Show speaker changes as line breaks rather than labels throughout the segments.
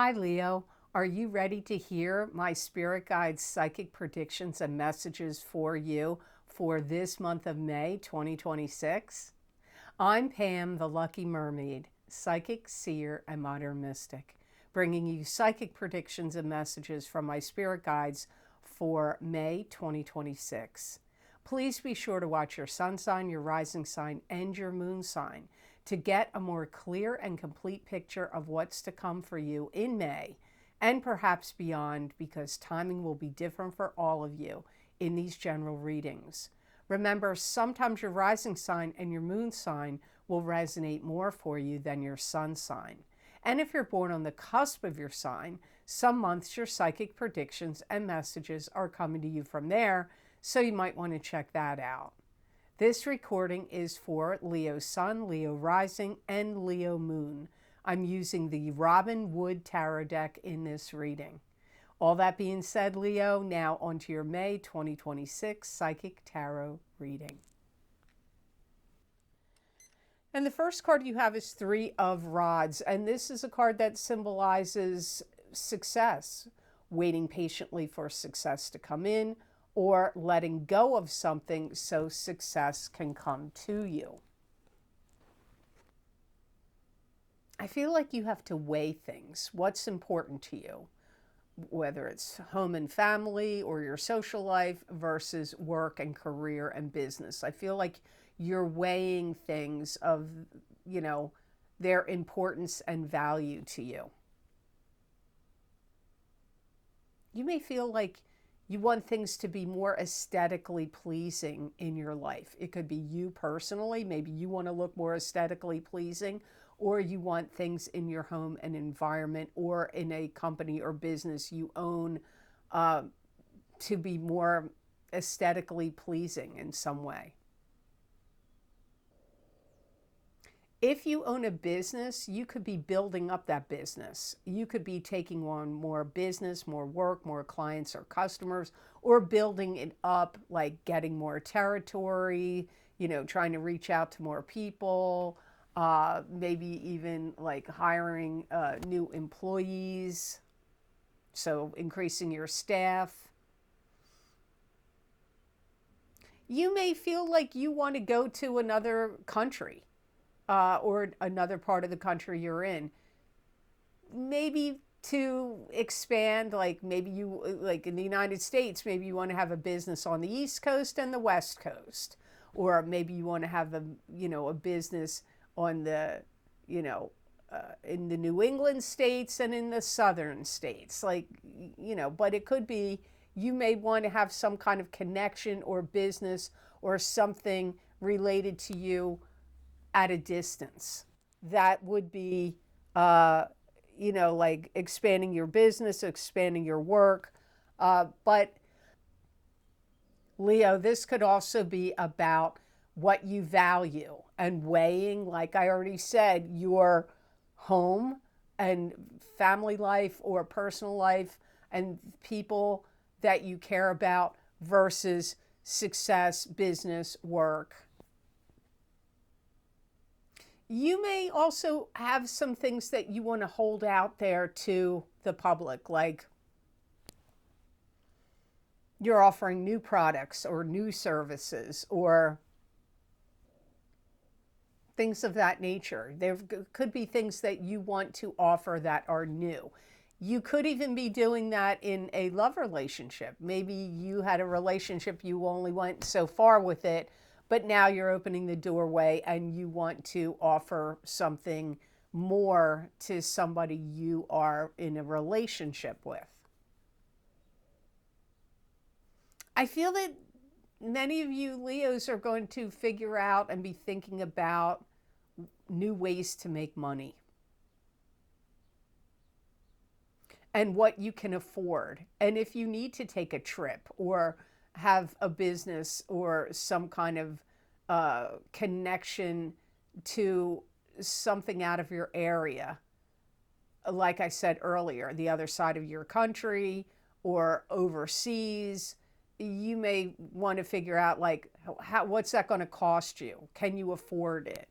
Hi, Leo. Are you ready to hear my spirit guide's psychic predictions and messages for you for this month of May 2026? I'm Pam, the Lucky Mermaid, psychic, seer, and modern mystic, bringing you psychic predictions and messages from my spirit guides for May 2026. Please be sure to watch your sun sign, your rising sign, and your moon sign to get a more clear and complete picture of what's to come for you in May and perhaps beyond, because timing will be different for all of you in these general readings. Remember, sometimes your rising sign and your moon sign will resonate more for you than your sun sign. And if you're born on the cusp of your sign, some months your psychic predictions and messages are coming to you from there, so you might want to check that out. This recording is for Leo Sun, Leo Rising, and Leo Moon. I'm using the Robin Wood Tarot deck in this reading. All that being said, Leo, now onto your May 2026 Psychic Tarot reading. And the first card you have is Three of Rods, and this is a card that symbolizes success, waiting patiently for success to come in, or letting go of something so success can come to you. I feel like you have to weigh things. What's important to you? Whether it's home and family or your social life versus work and career and business. I feel like you're weighing things of, their importance and value to you. You may feel like you want things to be more aesthetically pleasing in your life. It could be you personally. Maybe you want to look more aesthetically pleasing, or you want things in your home and environment or in a company or business you own to be more aesthetically pleasing in some way. If you own a business, you could be building up that business. You could be taking on more business, more work, more clients or customers, or building it up, like getting more territory, trying to reach out to more people, maybe even like hiring new employees, so increasing your staff. You may feel like you want to go to another country. Or another part of the country you're in. Maybe to expand, like maybe you, like in the United States, maybe you want to have a business on the East Coast and the West Coast. Or maybe you want to have a business on the, in the New England states and in the Southern states. But it could be you may want to have some kind of connection or business or something related to you at a distance. That would be, like expanding your business, expanding your work. But Leo, this could also be about what you value and weighing, like I already said, your home and family life or personal life and people that you care about versus success, business, work. You may also have some things that you want to hold out there to the public, like you're offering new products or new services or things of that nature. There could be things that you want to offer that are new. You could even be doing that in a love relationship. Maybe you had a relationship, you only went so far with it, but now you're opening the doorway and you want to offer something more to somebody you are in a relationship with. I feel that many of you Leos are going to figure out and be thinking about new ways to make money and what you can afford. And if you need to take a trip or have a business or some kind of connection to something out of your area, like I said earlier, the other side of your country or overseas, you may want to figure out what's that going to cost you? Can you afford it?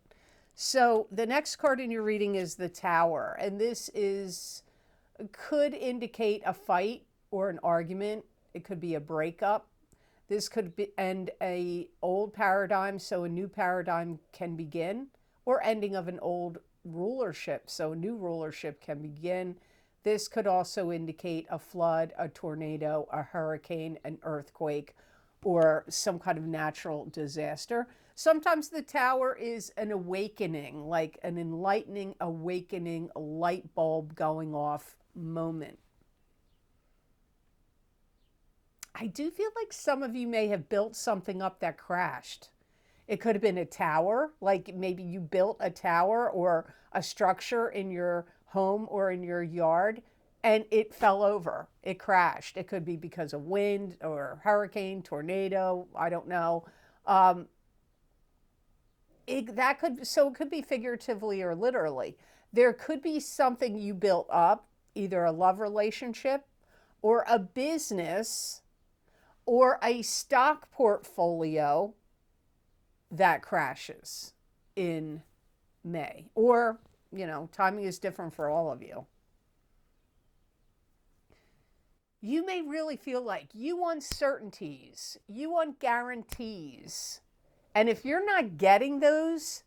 So the next card in your reading is the Tower, and this is could indicate a fight or an argument. It could be a breakup. This could be end a old paradigm, so a new paradigm can begin, or ending of an old rulership, so a new rulership can begin. This could also indicate a flood, a tornado, a hurricane, an earthquake, or some kind of natural disaster. Sometimes the Tower is an awakening, like an enlightening, awakening, a light bulb going off moment. I do feel like some of you may have built something up that crashed. It could have been a tower, like maybe you built a tower or a structure in your home or in your yard, and it fell over. It crashed. It could be because of wind or hurricane, tornado, I don't know. So it could be figuratively or literally. There could be something you built up, either a love relationship or a business or a stock portfolio that crashes in May. Or, timing is different for all of you. You may really feel like you want certainties, you want guarantees. And if you're not getting those,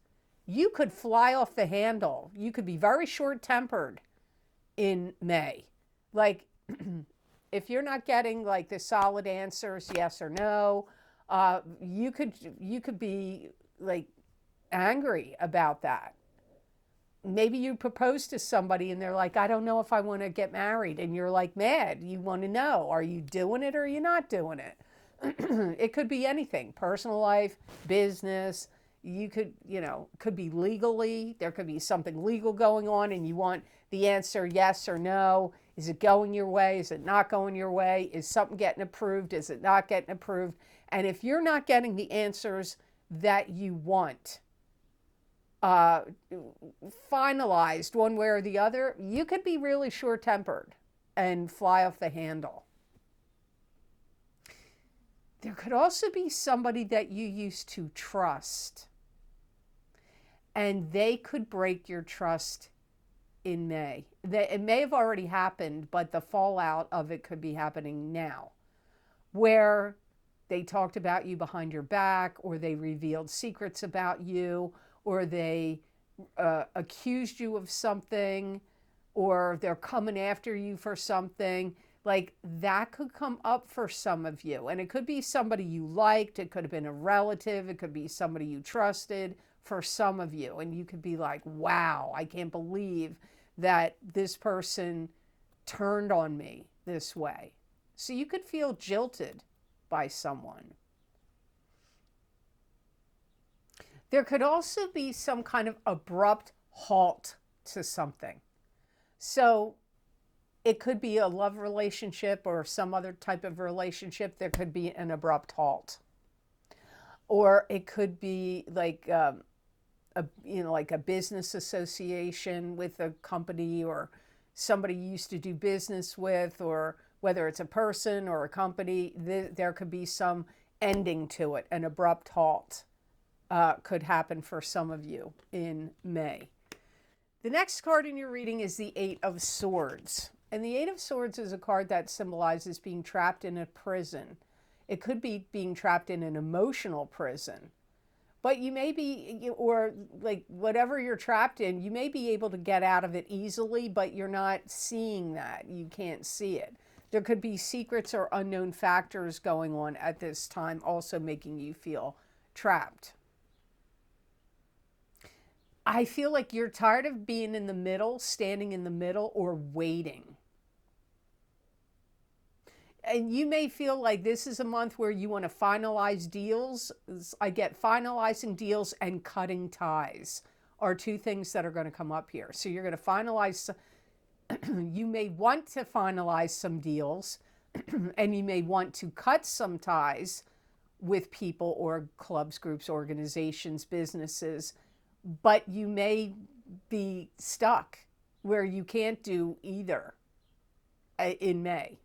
you could fly off the handle. You could be very short-tempered in May. Like, if you're not getting like the solid answers, yes or no, you could be like angry about that. Maybe you propose to somebody and they're like, I don't know if I want to get married. And you're like mad. You want to know, are you doing it or are you not doing it? It could be anything, personal life, business. You could, could be legally. There could be something legal going on and you want the answer yes or no. Is it going your way? Is it not going your way? Is something getting approved? Is it not getting approved? And if you're not getting the answers that you want, finalized one way or the other, you could be really short-tempered and fly off the handle. There could also be somebody that you used to trust, and they could break your trust in May. It may have already happened, but the fallout of it could be happening now, where they talked about you behind your back, or they revealed secrets about you, or they accused you of something, or they're coming after you for something. Like, that could come up for some of you. And it could be somebody you liked. It could have been a relative. It could be somebody you trusted for some of you. And you could be like, wow, I can't believe that this person turned on me this way. So you could feel jilted by someone. There could also be some kind of abrupt halt to something. So it could be a love relationship or some other type of relationship. There could be an abrupt halt. Or it could be like like a business association with a company or somebody you used to do business with, or whether it's a person or a company, there could be some ending to it, an abrupt halt. Could happen for some of you in May. The next card in your reading is the Eight of Swords. And the Eight of Swords is a card that symbolizes being trapped in a prison. It could be being trapped in an emotional prison. But you may be, or like whatever you're trapped in, you may be able to get out of it easily, but you're not seeing that. You can't see it. There could be secrets or unknown factors going on at this time, also making you feel trapped. I feel like you're tired of being in the middle, standing in the middle, or waiting. And you may feel like this is a month where you want to finalize deals. I get finalizing deals and cutting ties are two things that are going to come up here. So you're going to finalize, you may want to finalize some deals, and you may want to cut some ties with people or clubs, groups, organizations, businesses. But you may be stuck where you can't do either in May.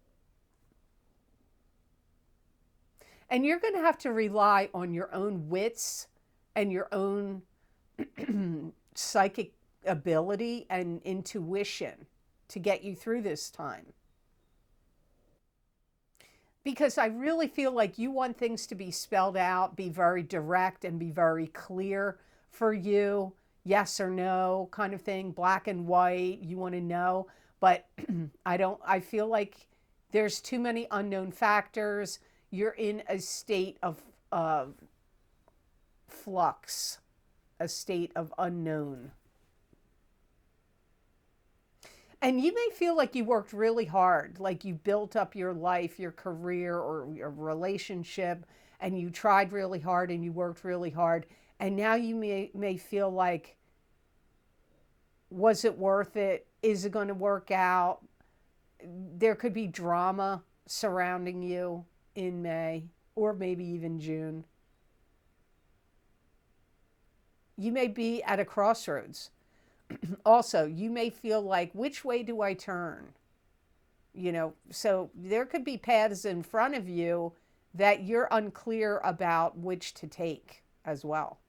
And you're going to have to rely on your own wits and your own psychic ability and intuition to get you through this time. Because I really feel like you want things to be spelled out, be very direct, and be very clear for you. Yes or no kind of thing, black and white, you want to know. But I feel like there's too many unknown factors. You're in a state of flux, a state of unknown. And you may feel like you worked really hard, like you built up your life, your career, or your relationship, and you tried really hard and you worked really hard. And now you may feel like, was it worth it? Is it going to work out? There could be drama surrounding you in May or maybe even June. You may be at a crossroads. Also, you may feel like, which way do I turn? So there could be paths in front of you that you're unclear about which to take as well.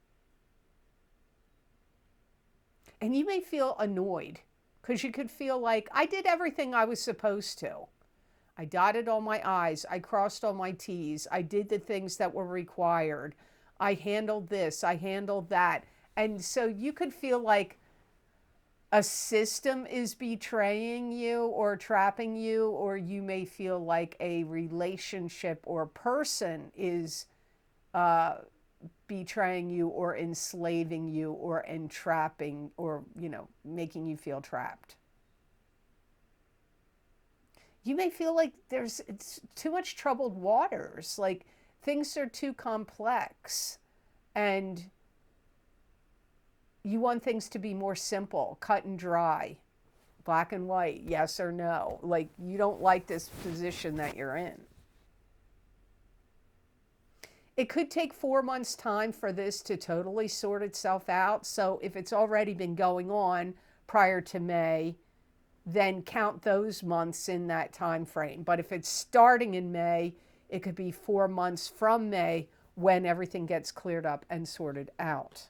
And you may feel annoyed because you could feel like, I did everything I was supposed to. I dotted all my I's. I crossed all my T's. I did the things that were required. I handled this. I handled that. And so you could feel like a system is betraying you or trapping you, or you may feel like a relationship or person is betraying you or enslaving you or entrapping or, making you feel trapped. You may feel like it's too much troubled waters, like things are too complex and you want things to be more simple, cut and dry, black and white, yes or no. Like you don't like this position that you're in. It could take 4 months' time for this to totally sort itself out. So if it's already been going on prior to May, then count those months in that time frame. But if it's starting in May, it could be 4 months from May when everything gets cleared up and sorted out.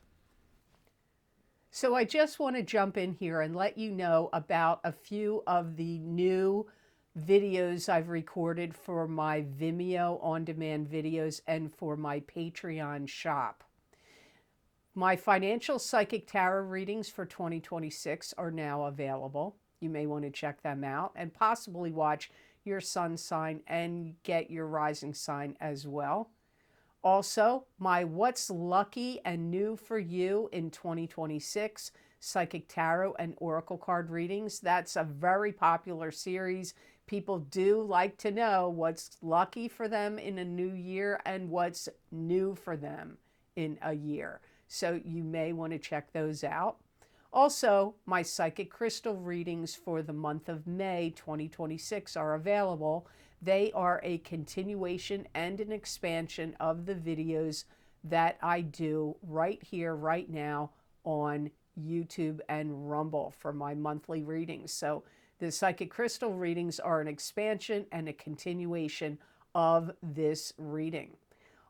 So I just want to jump in here and let you know about a few of the new videos I've recorded for my Vimeo on-demand videos and for my Patreon shop. My financial psychic tarot readings for 2026 are now available. You may want to check them out and possibly watch your sun sign and get your rising sign as well. Also, my What's Lucky and New for You in 2026 Psychic Tarot and Oracle card readings. That's a very popular series. People do like to know what's lucky for them in a new year and what's new for them in a year. So you may want to check those out. Also, my psychic crystal readings for the month of May 2026 are available. They are a continuation and an expansion of the videos that I do right here, right now on YouTube and Rumble for my monthly readings. So the psychic crystal readings are an expansion and a continuation of this reading.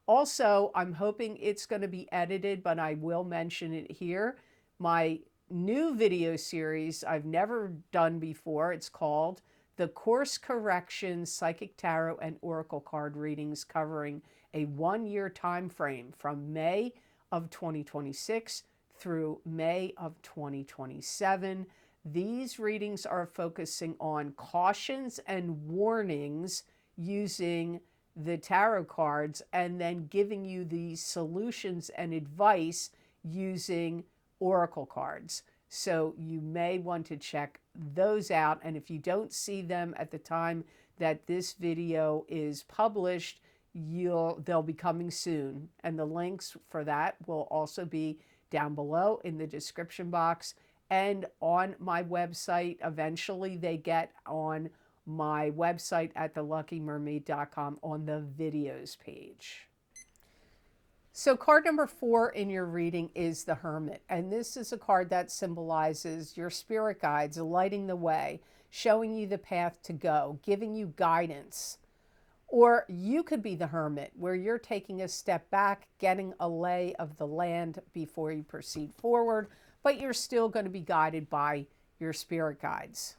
Also, I'm hoping it's going to be edited, but I will mention it here. My new video series I've never done before. It's called The Course Correction Psychic Tarot and Oracle Card Readings, covering a 1-year time frame from May of 2026 through May of 2027. These readings are focusing on cautions and warnings using the tarot cards and then giving you the solutions and advice using oracle cards. So you may want to check those out. And if you don't see them at the time that this video is published, they'll be coming soon. And the links for that will also be down below in the description box and on my website. Eventually they get on my website at theluckymermaid.com on the videos page. So card number 4 in your reading is the Hermit. And this is a card that symbolizes your spirit guides lighting the way, showing you the path to go, giving you guidance. Or you could be the Hermit, where you're taking a step back, getting a lay of the land before you proceed forward, but you're still going to be guided by your spirit guides.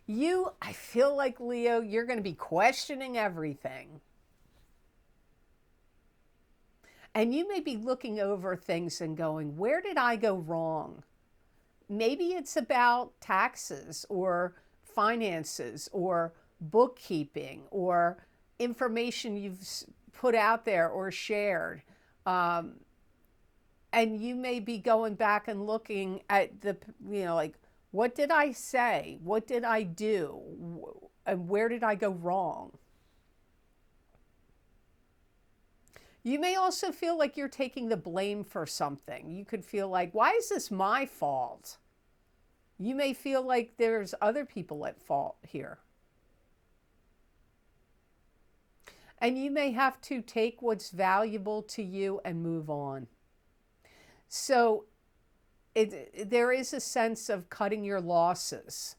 I feel like, Leo, you're going to be questioning everything. And you may be looking over things and going, where did I go wrong? Maybe it's about taxes or finances or bookkeeping or information you've put out there or shared. Um, and you may be going back and looking at like, what did I say? What did I do? And where did I go wrong? You may also feel like you're taking the blame for something. You could feel like, why is this my fault? You may feel like there's other people at fault here. And you may have to take what's valuable to you and move on. So there is a sense of cutting your losses.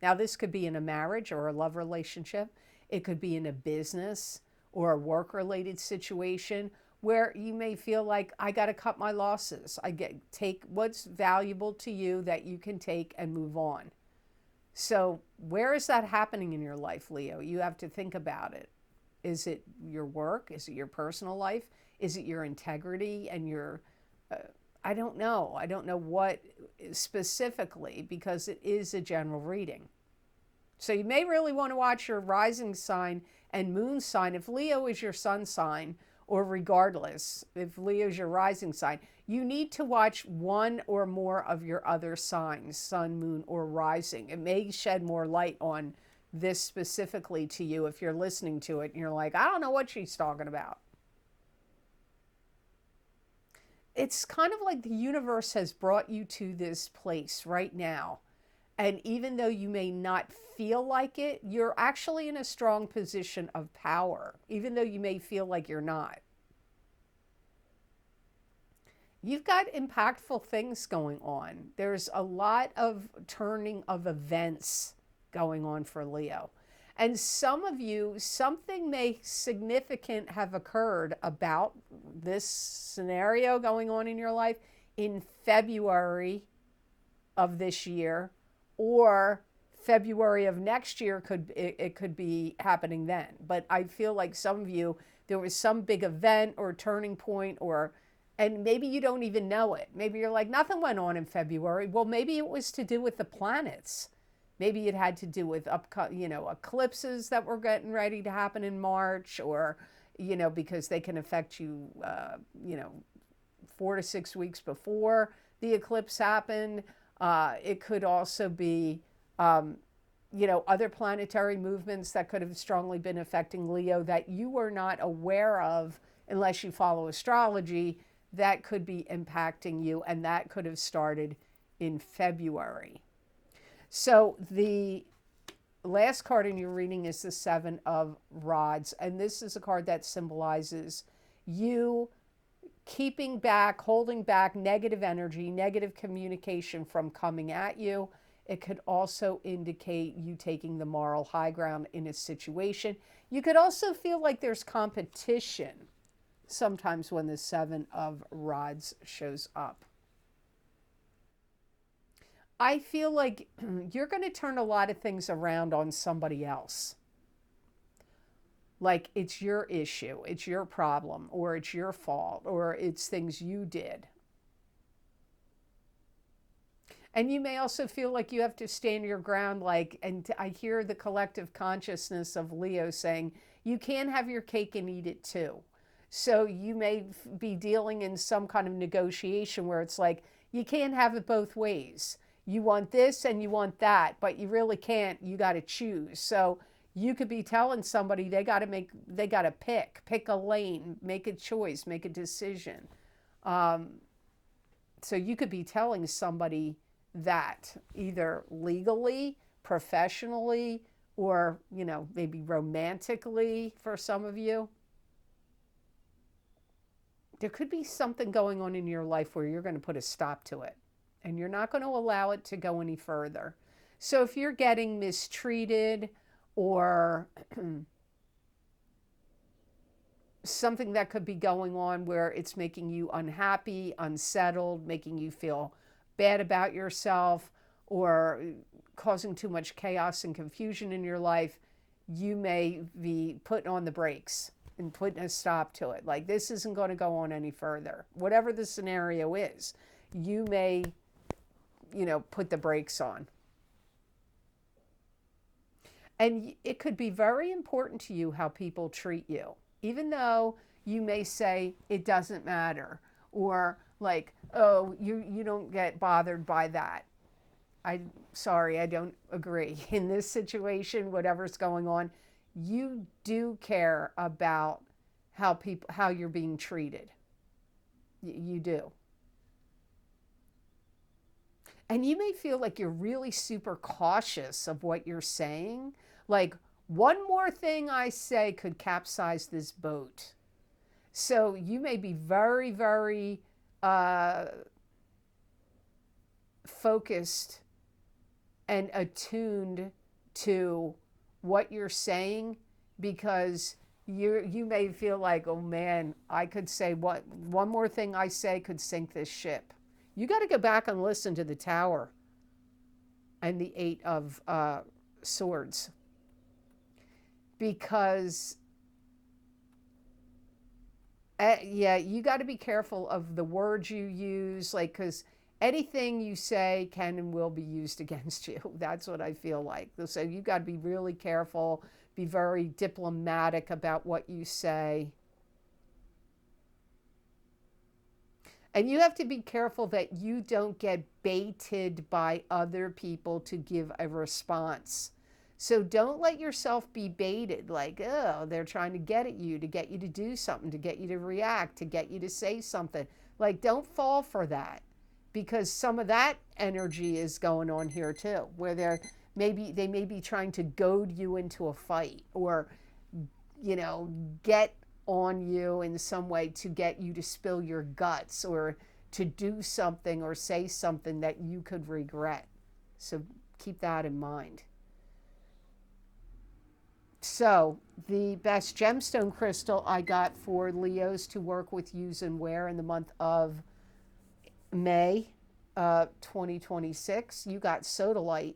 Now, this could be in a marriage or a love relationship. It could be in a business or a work-related situation where you may feel like, I got to cut my losses. Take what's valuable to you that you can take and move on. So where is that happening in your life, Leo? You have to think about it. Is it your work? Is it your personal life? Is it your integrity and your, I don't know. I don't know what specifically, because it is a general reading. So you may really want to watch your rising sign and moon sign. If Leo is your sun sign, or regardless, if Leo is your rising sign, you need to watch one or more of your other signs, sun, moon, or rising. It may shed more light on this specifically to you if you're listening to it and you're like, I don't know what she's talking about. It's kind of like the universe has brought you to this place right now. And even though you may not feel like it, you're actually in a strong position of power, even though you may feel like you're not. You've got impactful things going on. There's a lot of turning of events going on for Leo. And some of you, something may significant have occurred about this scenario going on in your life in February of this year, or February of next year. It could be happening then. But I feel like some of you, there was some big event or turning point, and maybe you don't even know it. Maybe you're like, nothing went on in February. Well, maybe it was to do with the planets. Maybe it had to do with eclipses that were getting ready to happen in March, or because they can affect you 4 to 6 weeks before the eclipse happened. It could also be other planetary movements that could have strongly been affecting Leo that you were not aware of unless you follow astrology, that could be impacting you, and that could have started in February. So the last card in your reading is the Seven of Rods, and this is a card that symbolizes you keeping back, holding back negative energy, negative communication from coming at you. It could also indicate you taking the moral high ground in a situation. You could also feel like there's competition sometimes when the Seven of Rods shows up. I feel like you're going to turn a lot of things around on somebody else. Like it's your issue, it's your problem, or it's your fault, or it's things you did. And you may also feel like you have to stand your ground, and I hear the collective consciousness of Leo saying, you can't have your cake and eat it too. So you may be dealing in some kind of negotiation where it's like, you can't have it both ways. You want this and you want that, but you really can't. You got to choose. So you could be telling somebody they got to pick a lane, make a choice, make a decision. So you could be telling somebody that either legally, professionally, or, maybe romantically for some of you. There could be something going on in your life where you're going to put a stop to it. And you're not going to allow it to go any further. So if you're getting mistreated or something that could be going on where it's making you unhappy, unsettled, making you feel bad about yourself, or causing too much chaos and confusion in your life, you may be putting on the brakes and putting a stop to it. Like, this isn't going to go on any further. Whatever the scenario is, you may, put the brakes on. And it could be very important to you how people treat you, even though you may say it doesn't matter, or like, oh, you don't get bothered by that. Sorry, I don't agree. In this situation, whatever's going on, you do care about how you're being treated. You do. And you may feel like you're really super cautious of what you're saying. Like, one more thing I say could capsize this boat. So you may be very, very focused and attuned to what you're saying, because you may feel like, oh man, I could say one more thing I say could sink this ship. You got to go back and listen to the Tower and the Eight of Swords, because you got to be careful of the words you use, like, because anything you say can and will be used against you. That's what I feel like. So you got to be really careful, be very diplomatic about what you say. And you have to be careful that you don't get baited by other people to give a response. So don't let yourself be baited, like, oh, they're trying to get at you, to get you to do something, to get you to react, to get you to say something. Like, don't fall for that, because some of that energy is going on here too, where they may be trying to goad you into a fight, or, get on you in some way to get you to spill your guts, or to do something or say something that you could regret. So keep that in mind. So the best gemstone crystal I got for Leos to work with, use, and wear in the month of May 2026, you got sodalite.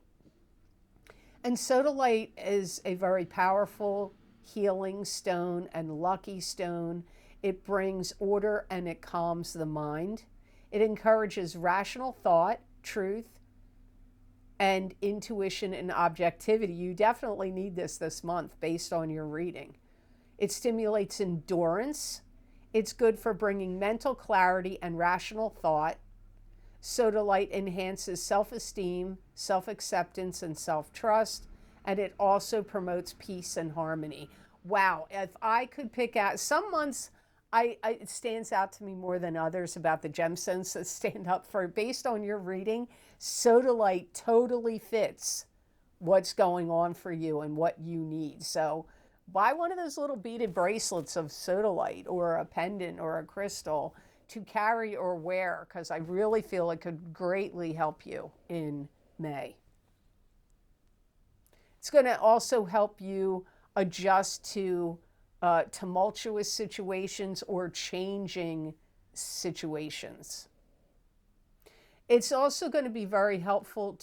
And sodalite is a very powerful healing stone and lucky stone. It brings order and it calms the mind. It encourages rational thought, truth, and intuition and objectivity. You definitely need this month based on your reading. It stimulates endurance. It's good for bringing mental clarity and rational thought. Sodalite enhances self-esteem, self-acceptance, and self-trust, and it also promotes peace and harmony. Wow, if I could pick out some months, it stands out to me more than others about the gemstones that stand up for, based on your reading, sodalite totally fits what's going on for you and what you need. So buy one of those little beaded bracelets of sodalite, or a pendant or a crystal to carry or wear, because I really feel it could greatly help you in May. It's going to also help you adjust to tumultuous situations or changing situations. It's also going to be very helpful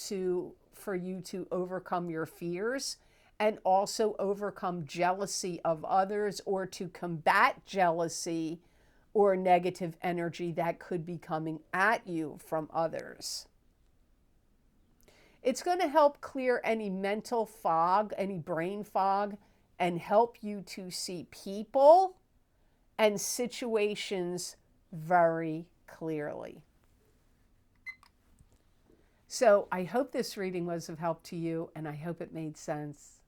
for you to overcome your fears, and also overcome jealousy of others, or to combat jealousy or negative energy that could be coming at you from others. It's going to help clear any mental fog, any brain fog, and help you to see people and situations very clearly. So I hope this reading was of help to you, and I hope it made sense.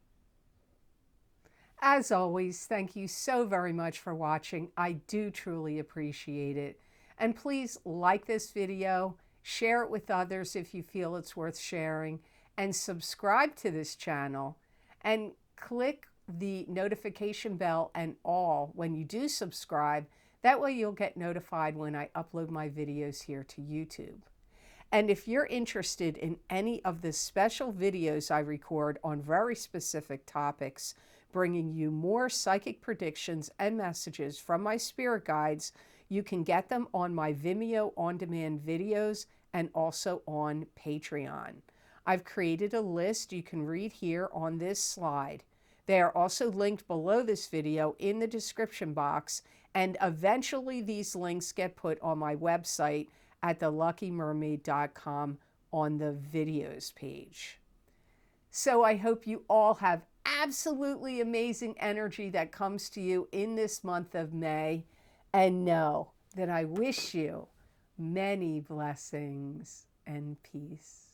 As always, thank you so very much for watching. I do truly appreciate it. And please like this video, share it with others if you feel it's worth sharing, and subscribe to this channel, and click the notification bell and all when you do subscribe. That way you'll get notified when I upload my videos here to YouTube. And if you're interested in any of the special videos I record on very specific topics, bringing you more psychic predictions and messages from my spirit guides, you can get them on my Vimeo on-demand videos and also on Patreon. I've created a list you can read here on this slide. They are also linked below this video in the description box, and eventually these links get put on my website at theluckymermaid.com on the videos page. So I hope you all have absolutely amazing energy that comes to you in this month of May, and know that I wish you many blessings and peace.